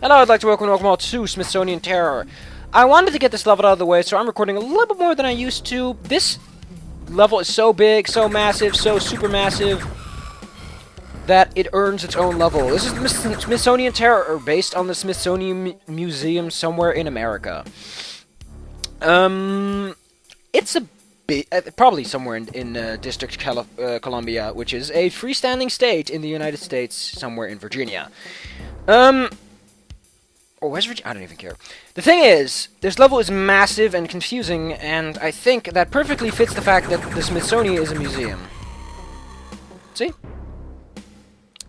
Hello, I'd like to welcome all to Smithsonian Terror. I wanted to get this level out of the way, so I'm recording a little bit more than I used to. This level is so big, so massive, so super massive, that it earns its own level. This is the Smithsonian Terror, based on the Smithsonian Museum somewhere in America. It's a bit, probably somewhere in District Columbia, which is a freestanding state in the United States, somewhere in Virginia. Or West Virginia? I don't even care. The thing is, this level is massive and confusing, and I think that perfectly fits the fact that the Smithsonian is a museum. See?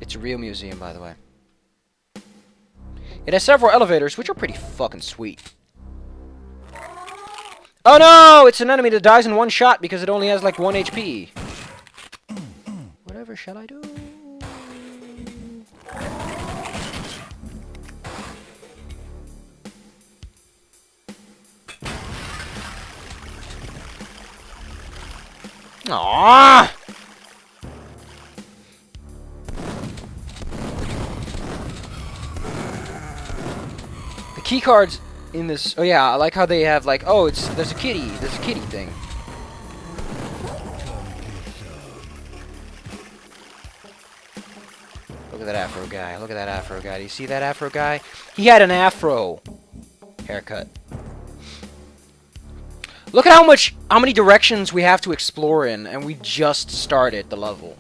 It's a real museum, by the way. It has several elevators, which are pretty fucking sweet. Oh no! It's an enemy that dies in one shot because it only has like 1 HP. Whatever shall I do? Aww! The key cards in this. Oh yeah, I like how they have like, oh, there's a kitty thing. Look at that afro guy. Look at that afro guy. Do you see that afro guy? He had an afro haircut. Look at how many directions we have to explore in, and we just started the level.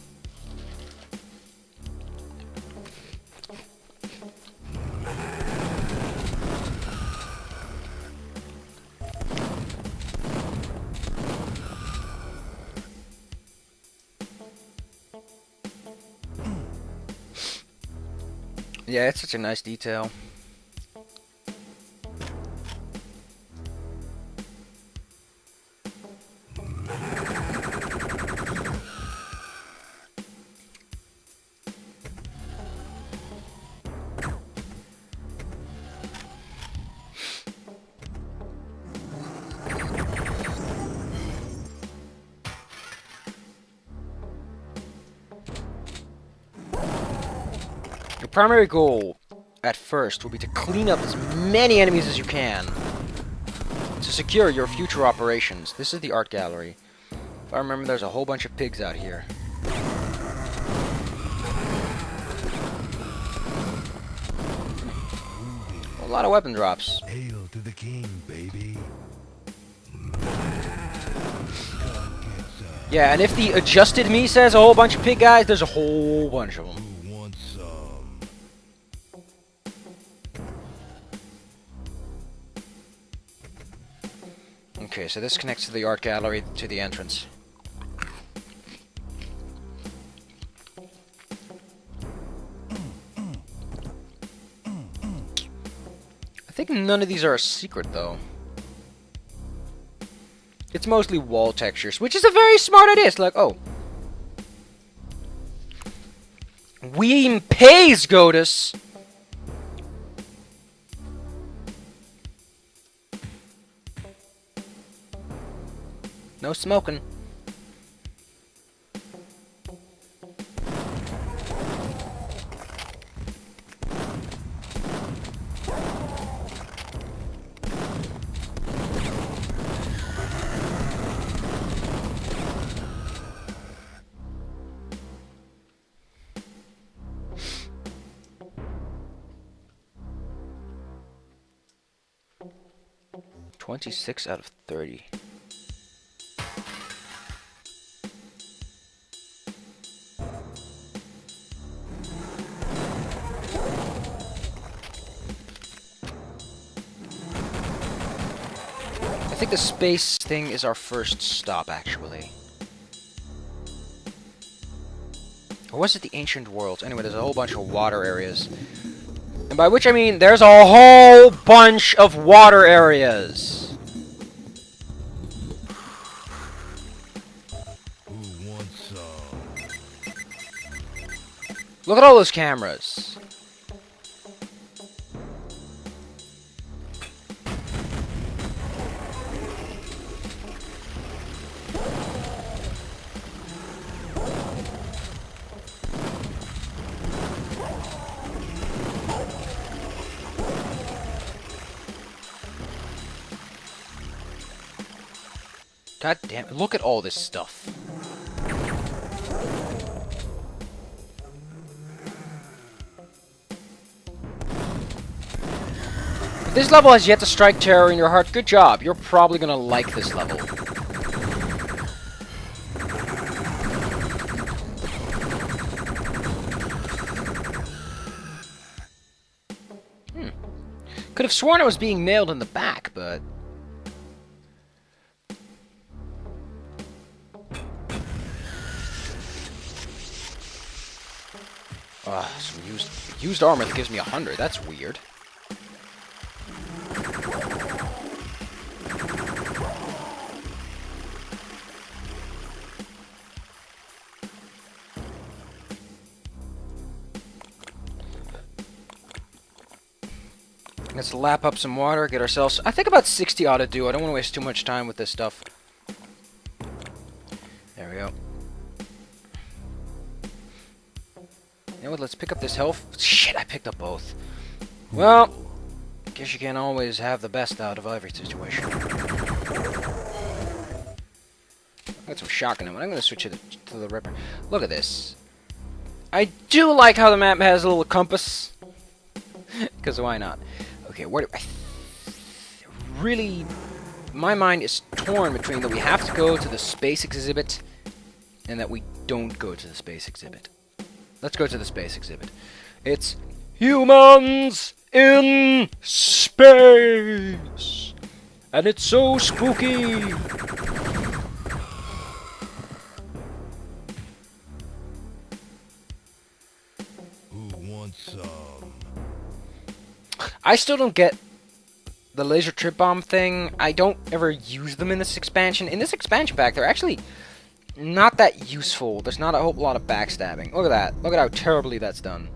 Yeah, it's such a nice detail. Your primary goal, at first, will be to clean up as many enemies as you can to secure your future operations. This is the art gallery. If I remember, there's a whole bunch of pigs out here. A lot of weapon drops. Hail to the king, baby. Yeah, and if the adjusted me says a whole bunch of pig guys, there's a whole bunch of them. Who wants some? Okay, so this connects to the art gallery to the entrance. I think none of these are a secret, though. It's mostly wall textures, which is a very smart idea. It's like, oh. We pays, Godus! No smoking. "26 out of 30. I think the space thing is our first stop, actually. Or was it the ancient world? Anyway, there's a whole bunch of water areas. And by which I mean, there's a whole bunch of water areas. Who wants some? Look at all those cameras. God damn it. Look at all this stuff. If this level has yet to strike terror in your heart, good job. You're probably gonna like this level. Could have sworn I was being nailed in the back, but... some used armor that gives me 100. That's weird. Let's lap up some water, get ourselves... I think about 60 ought to do. I don't want to waste too much time with this stuff. There we go. You know what, let's pick up this health. Shit, I picked up both. Well, guess you can't always have the best out of every situation. I got some shotgun ammo. I'm going to switch it to the Ripper. Look at this. I do like how the map has a little compass. Because why not? Okay, where do I... really... my mind is torn between that we have to go to the space exhibit and that we don't go to the space exhibit. Let's go to the space exhibit. It's humans in space! And it's so spooky! Who wants some? I still don't get the laser trip bomb thing. I don't ever use them in this expansion. In this expansion pack, they're actually not that useful. There's not a whole lot of backstabbing. Look at that. Look at how terribly that's done.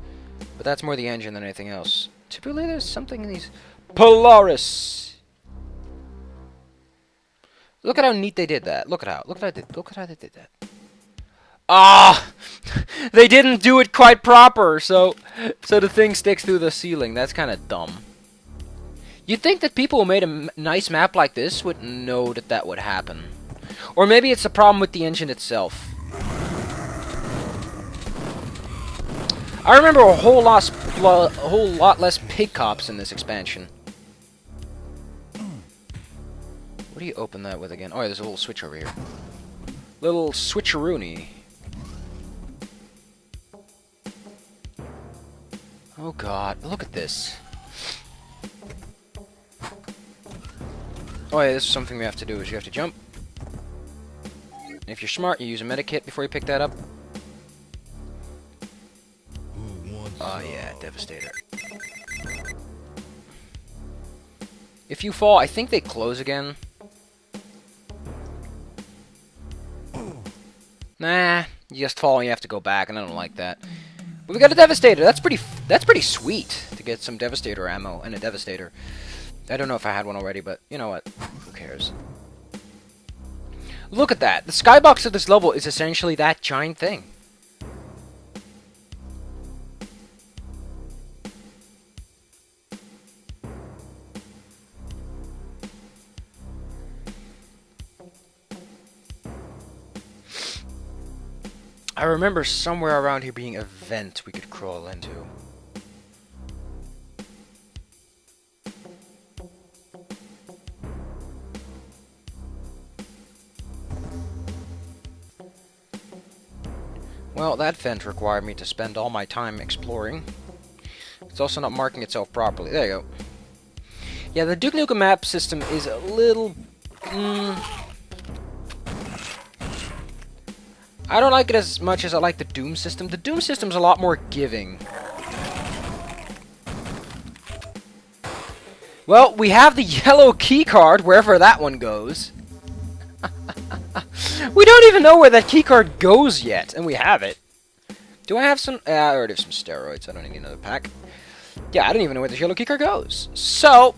But that's more the engine than anything else. Typically, there's something in these... Polaris! Look at how neat they did that. Look at how they did that. Ah! They didn't do it quite proper, so the thing sticks through the ceiling. That's kind of dumb. You'd think that people who made a nice map like this would know that that would happen. Or maybe it's a problem with the engine itself. I remember a whole lot less pig cops in this expansion. What do you open that with again? Oh, yeah, there's a little switch over here. Little switcheroony. Oh god, look at this. Oh yeah, this is something we have to do, is you have to jump. And if you're smart, you use a medikit before you pick that up. Oh yeah, Devastator. If you fall, I think they close again. Nah, you just fall and you have to go back, and I don't like that. But we got a Devastator. That's pretty sweet to get some Devastator ammo and a Devastator. I don't know if I had one already, but you know what? Who cares? Look at that. The skybox of this level is essentially that giant thing. I remember somewhere around here being a vent we could crawl into. Well, that vent required me to spend all my time exploring. It's also not marking itself properly. There you go. Yeah, the Duke Nukem map system is a little... I don't like it as much as I like the Doom system. The Doom system's a lot more giving. Well, we have the yellow keycard, wherever that one goes. We don't even know where that keycard goes yet, and we have it. Do I have some... I already have some steroids. I don't need another pack. Yeah, I don't even know where this yellow keycard goes. So...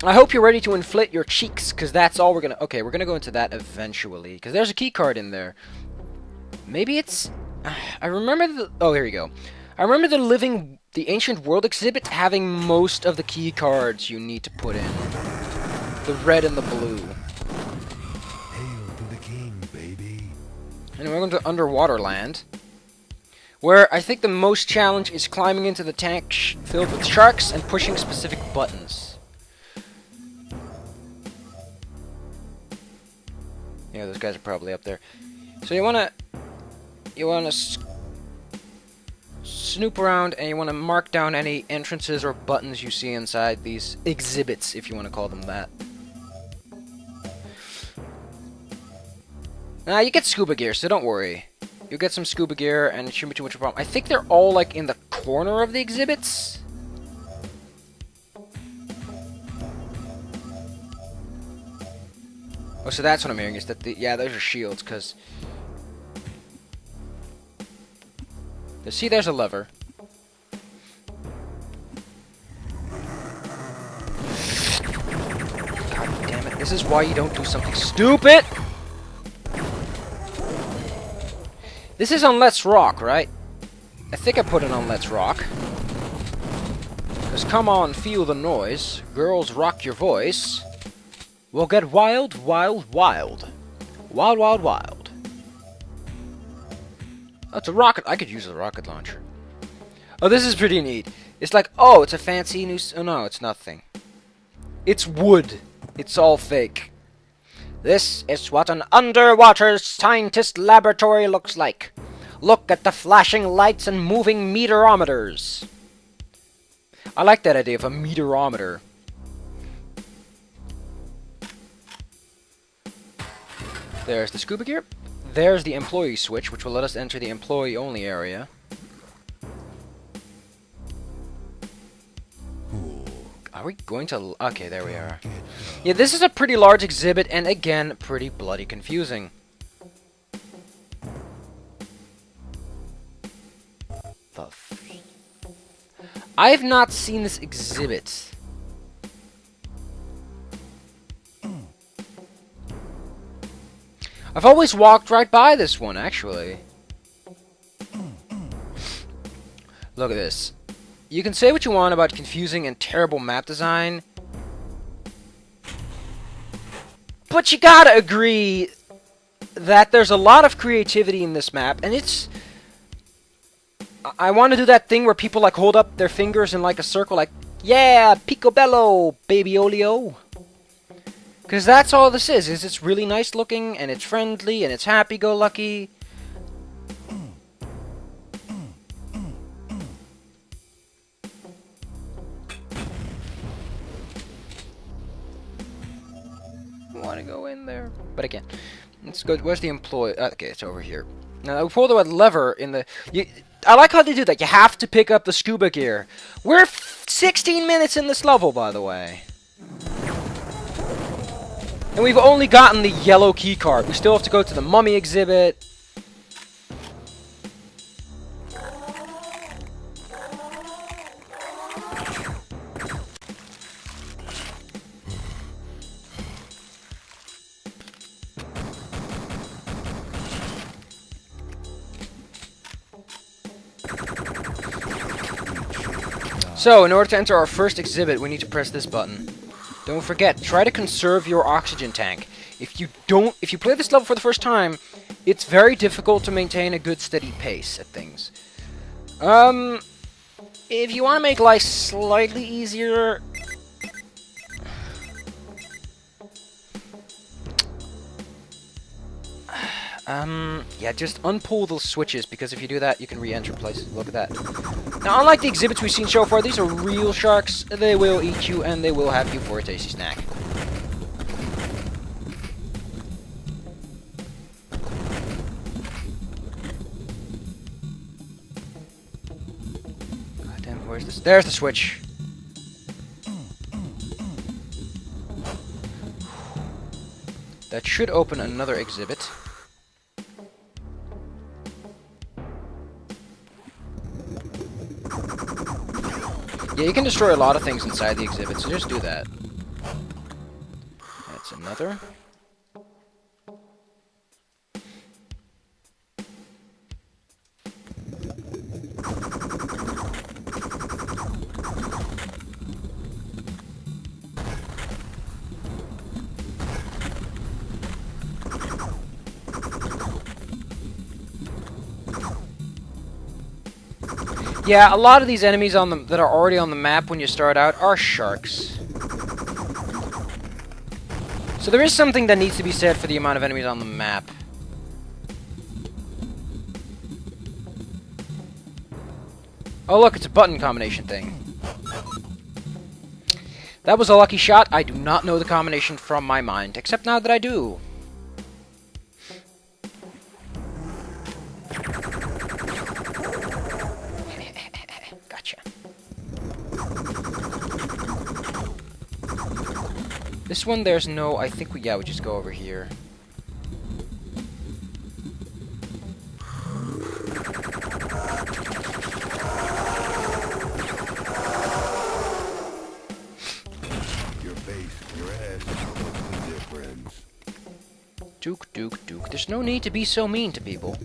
I hope you're ready to inflate your cheeks, because that's all we're gonna... Okay, we're gonna go into that eventually, because there's a keycard in there. Maybe it's... I remember the... Oh, here you go. I remember the Ancient World exhibit having most of the keycards you need to put in. The red and the blue. And we're going to underwater land, where I think the most challenge is climbing into the tank filled with sharks and pushing specific buttons. Yeah, those guys are probably up there. So you wanna snoop around, and you wanna mark down any entrances or buttons you see inside these exhibits, if you wanna call them that. Now you get scuba gear, so don't worry. You'll get some scuba gear, and it shouldn't be too much of a problem. I think they're all like in the corner of the exhibits. Oh, so that's what I'm hearing, is that yeah, those are shields, because... See, there's a lever. God damn it, this is why you don't do something stupid! This is on Let's Rock, right? I think I put it on Let's Rock. Because come on, feel the noise. Girls, rock your voice. We'll get wild, wild, wild. Wild, wild, wild. Oh, it's a rocket. I could use a rocket launcher. Oh, this is pretty neat. It's like, oh, it's a fancy new... Oh, no, it's nothing. It's wood. It's all fake. This is what an underwater scientist laboratory looks like. Look at the flashing lights and moving meteorometers. I like that idea of a meteorometer. There's the scuba gear. There's the employee switch, which will let us enter the employee-only area. Are we going to... Okay, there we are. Yeah, this is a pretty large exhibit, and again, pretty bloody confusing. I have not seen this exhibit. I've always walked right by this one, actually. Look at this. You can say what you want about confusing and terrible map design, but you gotta agree that there's a lot of creativity in this map, and it's... I want to do that thing where people like hold up their fingers in like a circle, like, yeah, picobello, baby oleo. Because that's all this is it's really nice looking, and it's friendly, and it's happy-go-lucky. Want to go in there, but I can't. Let's go. Where's the employee? Okay, it's over here. Now we pull the lever in the. I like how they do that. You have to pick up the scuba gear. We're 16 minutes in this level, by the way, and we've only gotten the yellow key card. We still have to go to the mummy exhibit. So, in order to enter our first exhibit, we need to press this button. Don't forget, try to conserve your oxygen tank. If you play this level for the first time, it's very difficult to maintain a good steady pace at things. If you want to make life slightly easier... yeah, just unpull the switches, because if you do that, you can re-enter places. Look at that. Now, unlike the exhibits we've seen so far, these are real sharks. They will eat you, and they will have you for a tasty snack. God damn, where's this? There's the switch. That should open another exhibit. Yeah, you can destroy a lot of things inside the exhibit, so just do that. That's another. Yeah, a lot of these enemies on the that are already on the map when you start out are sharks. So there is something that needs to be said for the amount of enemies on the map. Oh look, it's a button combination thing. That was a lucky shot. I do not know the combination from my mind, except now that I do. Gotcha. This one, there's no... I think we just go over here. Duke, Duke, Duke. There's no need to be so mean to people.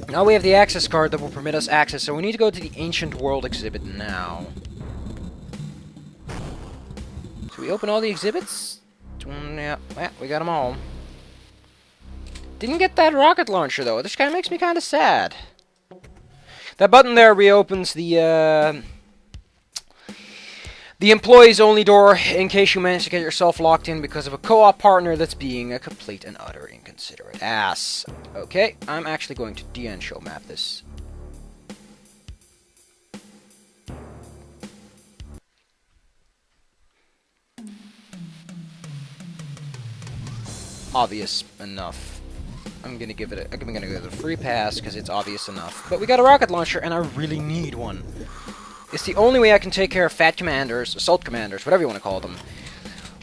Now we have the access card that will permit us access, so we need to go to the Ancient World exhibit now. So we open all the exhibits? Yeah, we got them all. Didn't get that rocket launcher, though. This kind of makes me kind of sad. That button there reopens the employees only door in case you manage to get yourself locked in because of a co-op partner that's being a complete and utter inconsiderate ass. Okay, I'm actually going to DN show map this. Obvious enough. I'm gonna give it a free pass because it's obvious enough. But we got a rocket launcher and I really need one. It's the only way I can take care of fat commanders, assault commanders, whatever you want to call them,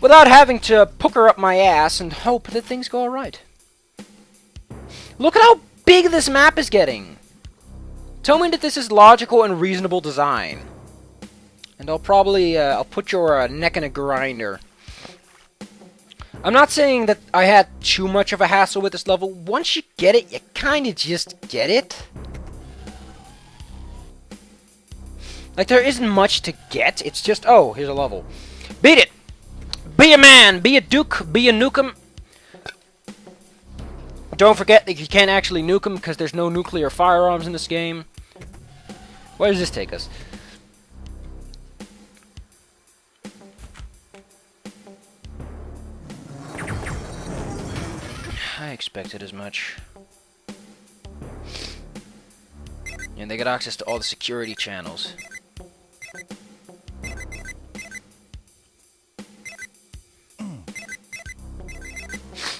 without having to pucker up my ass and hope that things go alright. Look at how big this map is getting! Tell me that this is logical and reasonable design. And I'll probably, I'll put your neck in a grinder. I'm not saying that I had too much of a hassle with this level. Once you get it, you kinda just get it. Like, there isn't much to get. It's just, oh, here's a level. Beat it! Be a man! Be a duke! Be a nukem! Don't forget that you can't actually nuke them because there's no nuclear firearms in this game. Where does this take us? I expected as much. And they get access to all the security channels.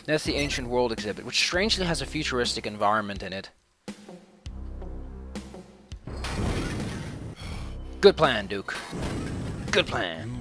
That's the Ancient World exhibit, which strangely has a futuristic environment in it. Good plan, Duke. Good plan.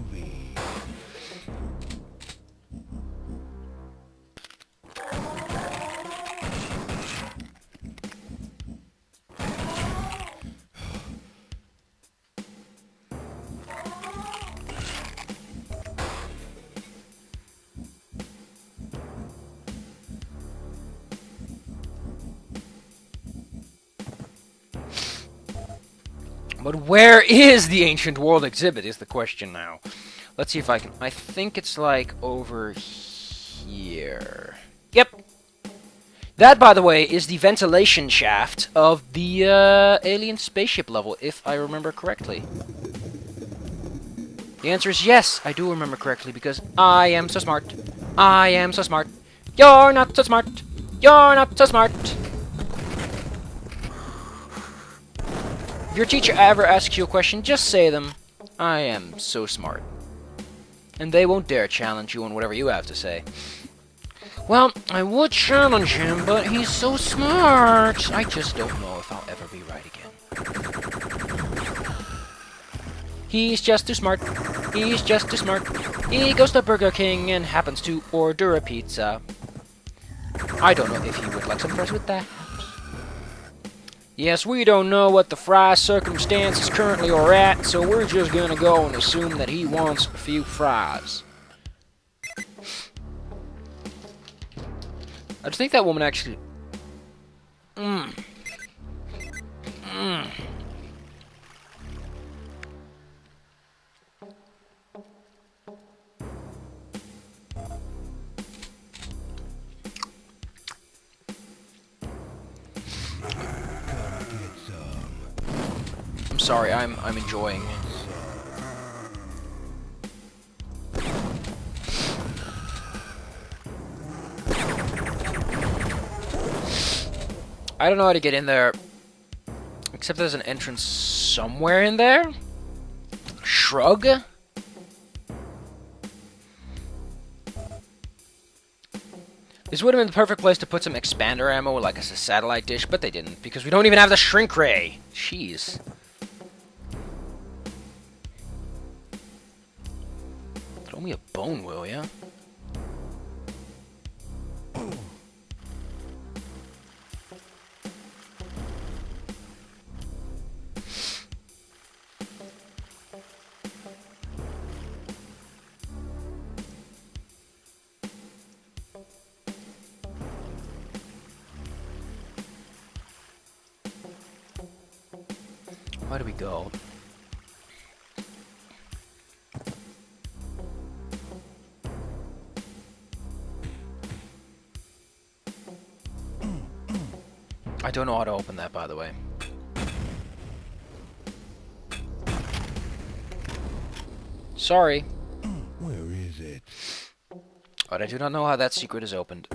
But where is the Ancient World exhibit is the question now. Let's see if I can... I think it's like over here. Yep. That, by the way, is the ventilation shaft of the alien spaceship level, if I remember correctly. The answer is yes, I do remember correctly, because I am so smart. I am so smart. You're not so smart. You're not so smart. If your teacher ever asks you a question, just say them. I am so smart. And they won't dare challenge you on whatever you have to say. Well, I would challenge him, but he's so smart. I just don't know if I'll ever be right again. He's just too smart. He's just too smart. He goes to Burger King and happens to order a pizza. I don't know if he would like some fries with that. Yes, we don't know what the fry circumstances currently are at, so we're just gonna go and assume that he wants a few fries. I just think that woman actually... Come get some. I'm sorry, I'm enjoying. I don't know how to get in there, except there's an entrance somewhere in there. Shrug? This would have been the perfect place to put some expander ammo, like as a satellite dish, but they didn't, because we don't even have the shrink ray. Jeez. Throw me a bone, will ya? Where do we go? I don't know how to open that, by the way. Sorry. Where is it? But I do not know how that secret is opened.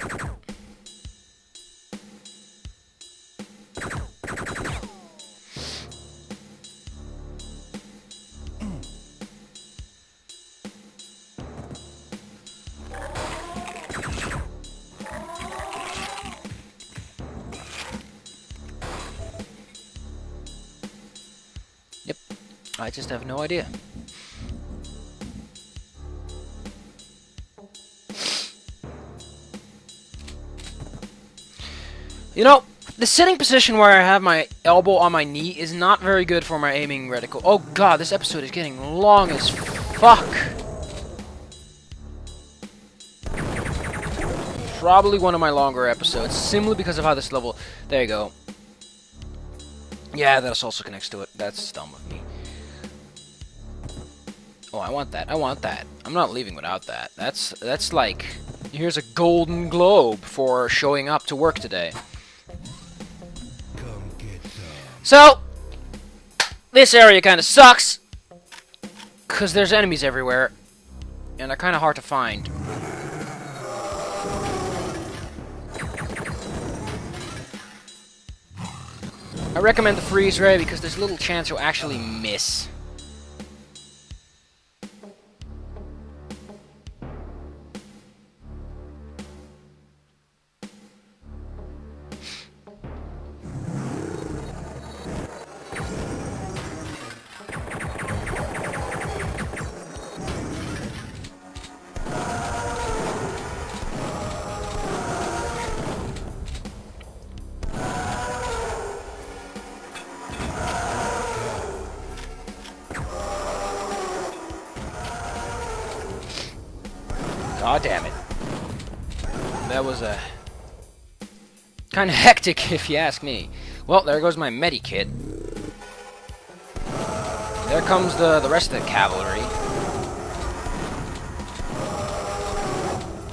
Yep. I just have no idea. You know, the sitting position where I have my elbow on my knee is not very good for my aiming reticle. Oh god, this episode is getting long as fuck. Probably one of my longer episodes, simply because of how this level... There you go. Yeah, that also connects to it. That's dumb of me. Oh, I want that. I want that. I'm not leaving without that. That's like... Here's a golden globe for showing up to work today. Come get some. So, this area kind of sucks, because there's enemies everywhere, and they're kind of hard to find. I recommend the freeze ray because there's little chance you'll actually miss. God damn it. That was kind of hectic, if you ask me. Well, there goes my medikit. There comes the rest of the cavalry.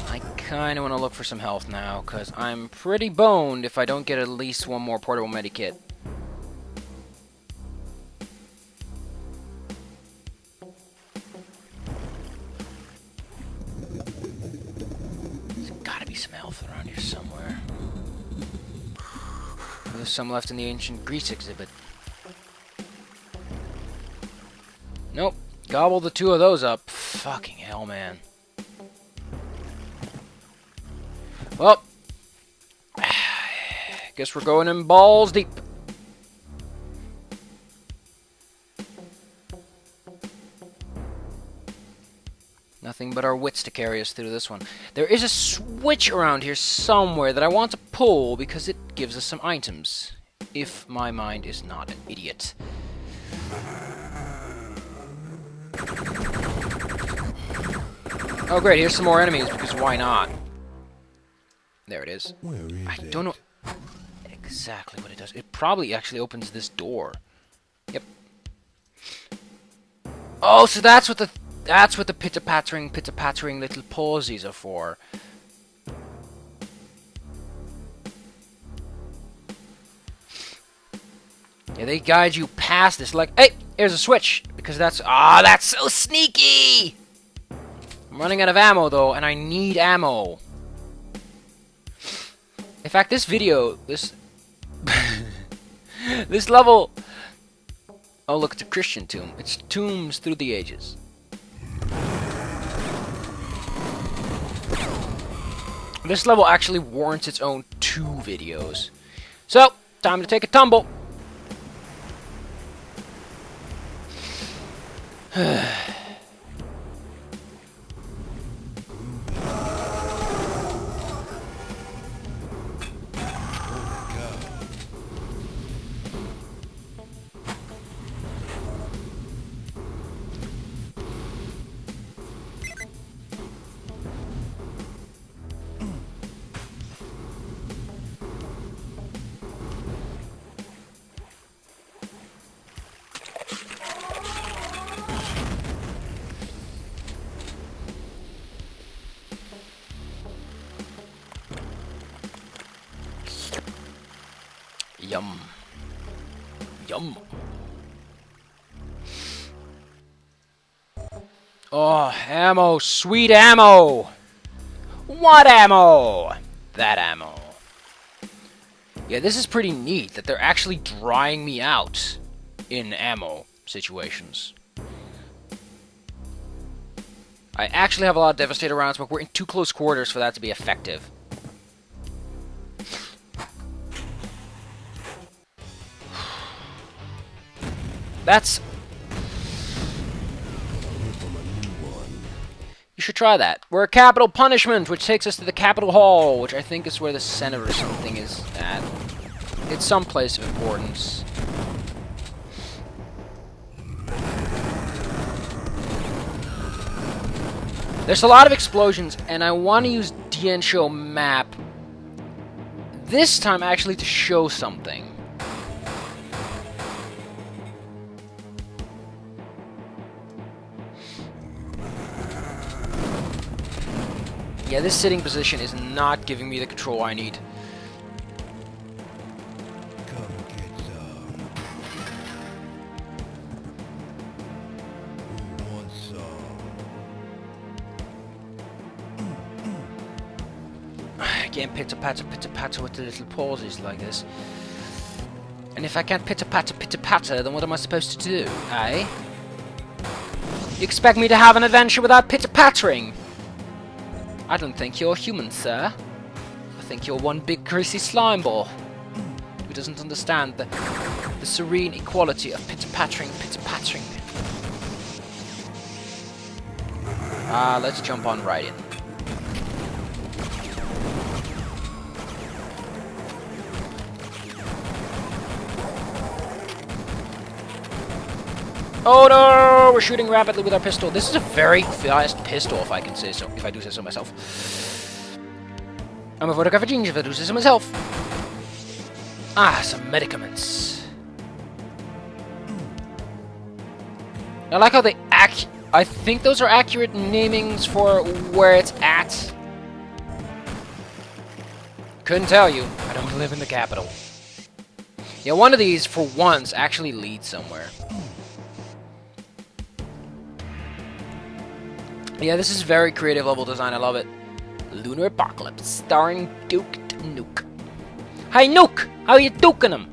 I kind of want to look for some health now, because I'm pretty boned if I don't get at least one more portable medikit. Some health around here somewhere. There's some left in the ancient Greece exhibit. Nope. Gobble the two of those up. Fucking hell, man. Well, guess we're going in balls deep. Nothing but our wits to carry us through this one. There is a switch around here somewhere that I want to pull because it gives us some items. If my mind is not an idiot. Oh great, here's some more enemies because why not? There it is. Where is I it? don't know exactly what it does. It probably actually opens this door. Yep. Oh, so that's what the pitter-pattering little pausies are for. Yeah, they guide you past this like, hey, here's a switch. Because that's so sneaky! I'm running out of ammo, though, and I need ammo. In fact, this video, this level... Oh, look, it's a Christian tomb. It's tombs through the ages. This level actually warrants its own 2 videos. So, time to take a tumble. Yum. Yum. Oh, ammo. Sweet ammo. What ammo? That ammo. Yeah, this is pretty neat that they're actually drying me out in ammo situations. I actually have a lot of Devastator rounds, but we're in too close quarters for that to be effective. That's... You should try that. We're at Capital Punishment, which takes us to the Capitol Hall, which I think is where the Senate or something is at. It's some place of importance. There's a lot of explosions, and I want to use DN Show Map this time actually to show something. Yeah, this sitting position is not giving me the control I need. Come get some. Who wants some? I can't pitter-patter with the little pauses like this. And if I can't pitter-patter, then what am I supposed to do, eh? You expect me to have an adventure without pitter-pattering? I don't think you're human, sir. I think you're one big greasy slime ball who doesn't understand the serene equality of pitter-pattering. Let's jump on right in. Oh no! We're shooting rapidly with our pistol. This is a very fast pistol, if I can say so. If I do say so myself. I'm a photographer genius, if I do say so myself. Ah, some medicaments. I like how they I think those are accurate namings for where it's at. Couldn't tell you. I don't live in the capital. Yeah, one of these, for once, actually leads somewhere. Yeah, this is very creative level design. I love it. Lunar Apocalypse, starring Duke Nuke. Hi, Nuke! How you duking him?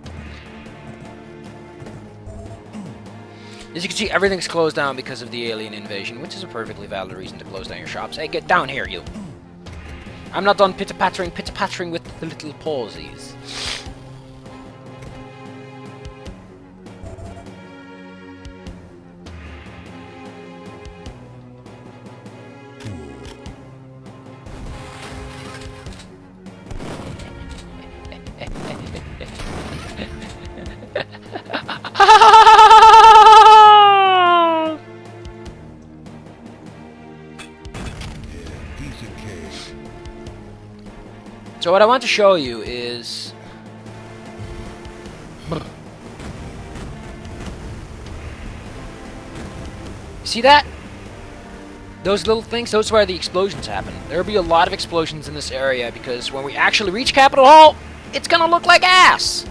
As you can see, everything's closed down because of the alien invasion, which is a perfectly valid reason to close down your shops. Hey, get down here, you! I'm not done pitter-pattering with the little pausies. So what I want to show you is... See that? Those little things, those are where the explosions happen. There'll be a lot of explosions in this area because when we actually reach Capitol Hall, it's gonna look like ass!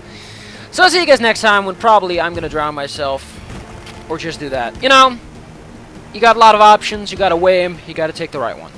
So I'll see you guys next time when probably I'm going to drown myself. Or just do that. You know, you got a lot of options. You got to weigh them. You got to take the right one.